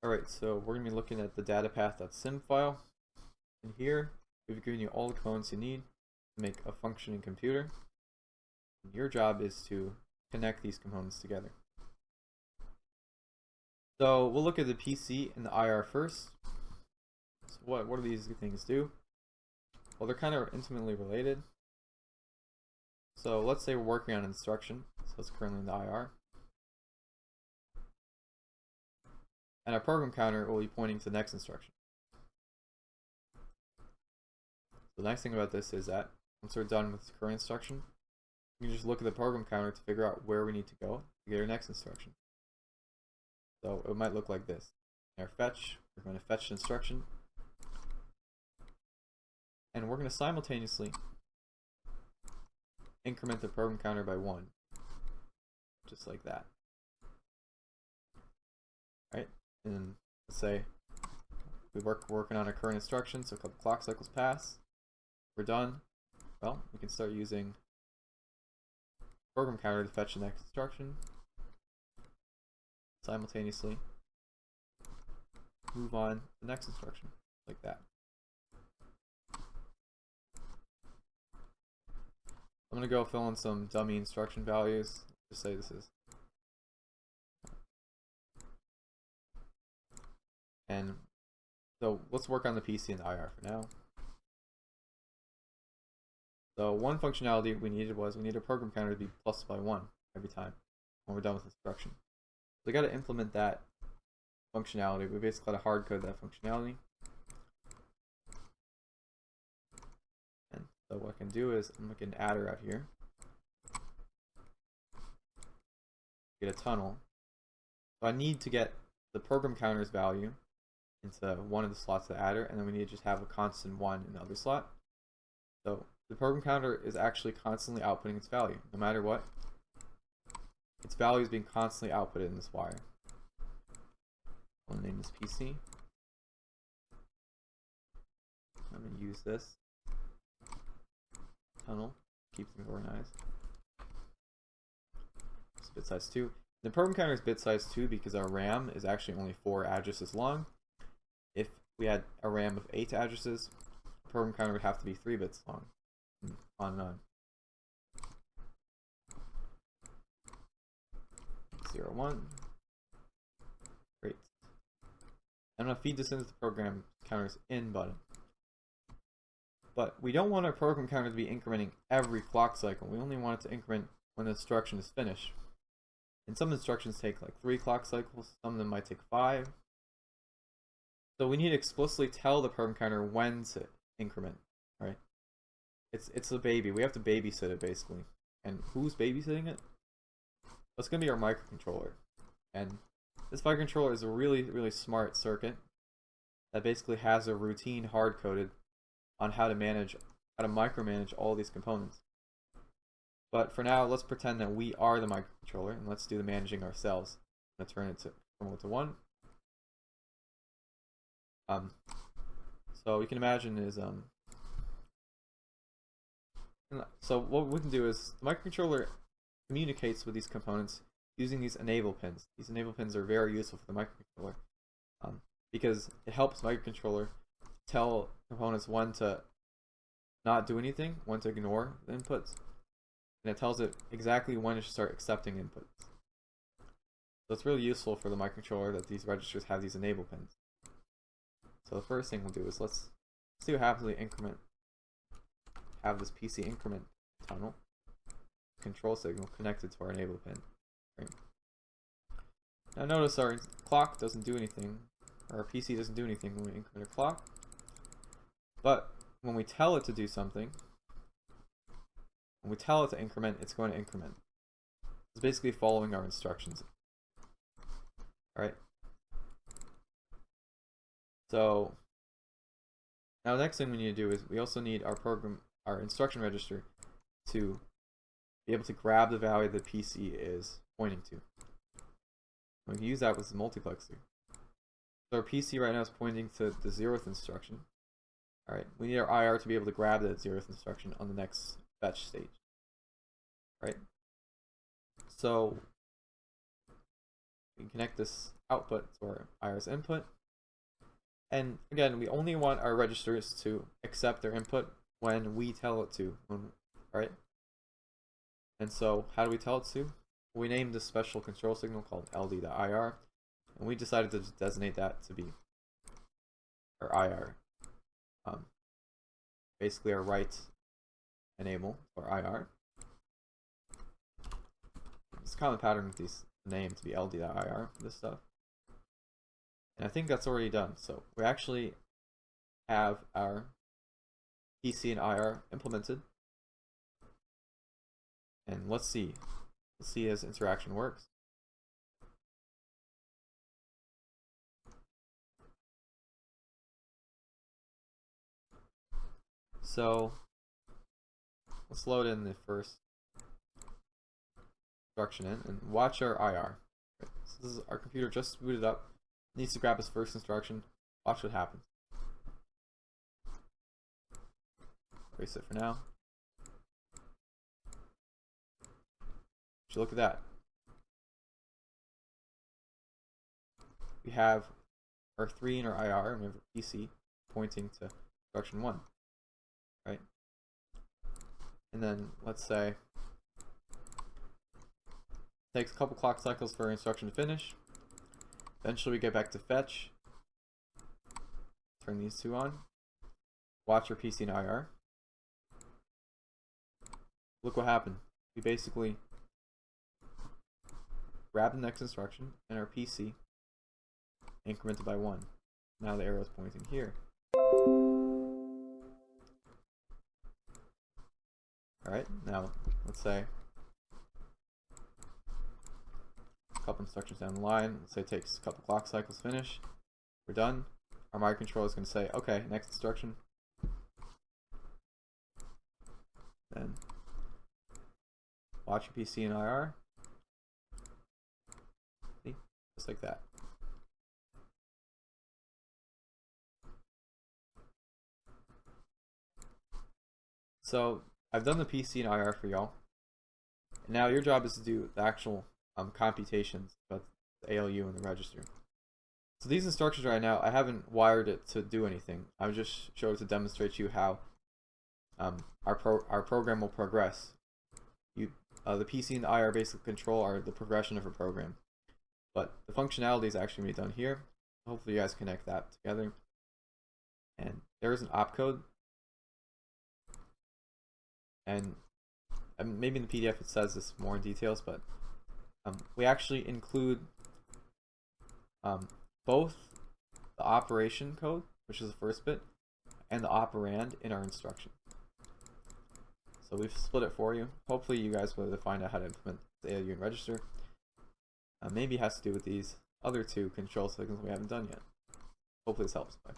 Alright, so we're going to be looking at the datapath.sim file. And here, we've given you all the components you need to make a functioning computer. And your job is to connect these components together. So we'll look at the PC and the IR first. So what do these things do? Well, they're kind of intimately related. So let's say we're working on an instruction. So it's currently in the IR. And our program counter will be pointing to the next instruction. So the nice thing about this is that once we're done with the current instruction, we can just look at the program counter to figure out where we need to go to get our next instruction. So it might look like this. In our fetch, we're going to fetch the instruction. And we're going to simultaneously increment the program counter by 1. Just like that. Right? And let's say we're working on a current instruction, so a couple clock cycles pass. We're done. Well, we can start using program counter to fetch the next instruction. Simultaneously move on to the next instruction, like that. I'm going to go fill in some dummy instruction values. Just say this is. And so let's work on the PC and the IR for now. So one functionality we needed was we need a program counter to be plus by 1 every time when we're done with instruction. So we got to implement that functionality. We basically got to hard code that functionality. And so what I can do is I'm making an adder out here. Get a tunnel. So I need to get the program counter's value into one of the slots of the adder, and then we need to just have a constant 1 in the other slot. So the program counter is actually constantly outputting its value, no matter what. Its value is being constantly outputted in this wire. I'll name this PC. I'm going to use this tunnel, keep things organized. It's bit size 2. The program counter is bit size 2 because our RAM is actually only 4 addresses long. If we had a RAM of 8 addresses, the program counter would have to be 3 bits long. On and on. 0, 1. Great. I'm going to feed this into the program counter's in button. But we don't want our program counter to be incrementing every clock cycle. We only want it to increment when the instruction is finished. And some instructions take like 3 clock cycles, some of them might take 5. So we need to explicitly tell the program counter when to increment, right? It's a baby. We have to babysit it basically. And who's babysitting it? It's going to be our microcontroller. And this microcontroller is a really, really smart circuit that basically has a routine hard-coded on how to micromanage all these components. But for now, let's pretend that we are the microcontroller, and let's do the managing ourselves. I'm going to turn it from 0 to 1. So you can imagine is so what we can do is the microcontroller communicates with these components using these enable pins. These enable pins are very useful for the microcontroller because it helps the microcontroller tell components when to not do anything, when to ignore the inputs, and it tells it exactly when to start accepting inputs. So it's really useful for the microcontroller that these registers have these enable pins. So the first thing we'll do is let's see what happens when we have this PC increment tunnel control signal connected to our enable pin. Right. Now notice our clock doesn't do anything, or our PC doesn't do anything when we increment a clock. But when we tell it to do something, when we tell it to increment, it's going to increment. It's basically following our instructions. Alright. So now the next thing we need to do is we also need our instruction register to be able to grab the value the PC is pointing to. We can use that with the multiplexer. So our PC right now is pointing to the 0th instruction. Alright, we need our IR to be able to grab that 0th instruction on the next fetch stage. Right? So we can connect this output to our IR's input. And again, we only want our registers to accept their input when we tell it to, right? And so how do we tell it to? We named this special control signal called ld.ir, and we decided to designate that to be our IR. Basically our write enable or IR. It's a common pattern with these names to be ld.ir for this stuff. And I think that's already done. So we actually have our PC and IR implemented. And let's see as interaction works. So let's load in the first instruction in and watch our IR. Right. So this is our computer just booted up, needs to grab his first instruction. Watch what happens. Erase it for now. So look at that. We have our 3 in our IR and we have our PC pointing to instruction 1. Right? And then let's say it takes a couple clock cycles for our instruction to finish. Eventually we get back to fetch. Turn these two on. Watch our PC and IR. Look what happened. We basically grab the next instruction and our PC incremented by 1. Now the arrow is pointing here. Alright, now let's say a couple instructions down the line. Let's say it takes a couple clock cycles to finish. We're done. Our microcontroller is going to say, okay, next instruction. Then watch your PC and IR. See? Just like that. So I've done the PC and IR for y'all. And now your job is to do the actual computations about the ALU and the register. So these instructions right now, I haven't wired it to do anything. I just showed it to demonstrate to you how our program will progress. The PC and the IR basically control the progression of a program. But the functionality is actually going to be done here. Hopefully you guys connect that together. And there is an opcode. And maybe in the PDF it says this more in details, but we actually include both the operation code, which is the first bit, and the operand in our instruction. So we've split it for you. Hopefully you guys will find out how to implement the ALU and register. Maybe it has to do with these other two control signals we haven't done yet. Hopefully this helps. Bye.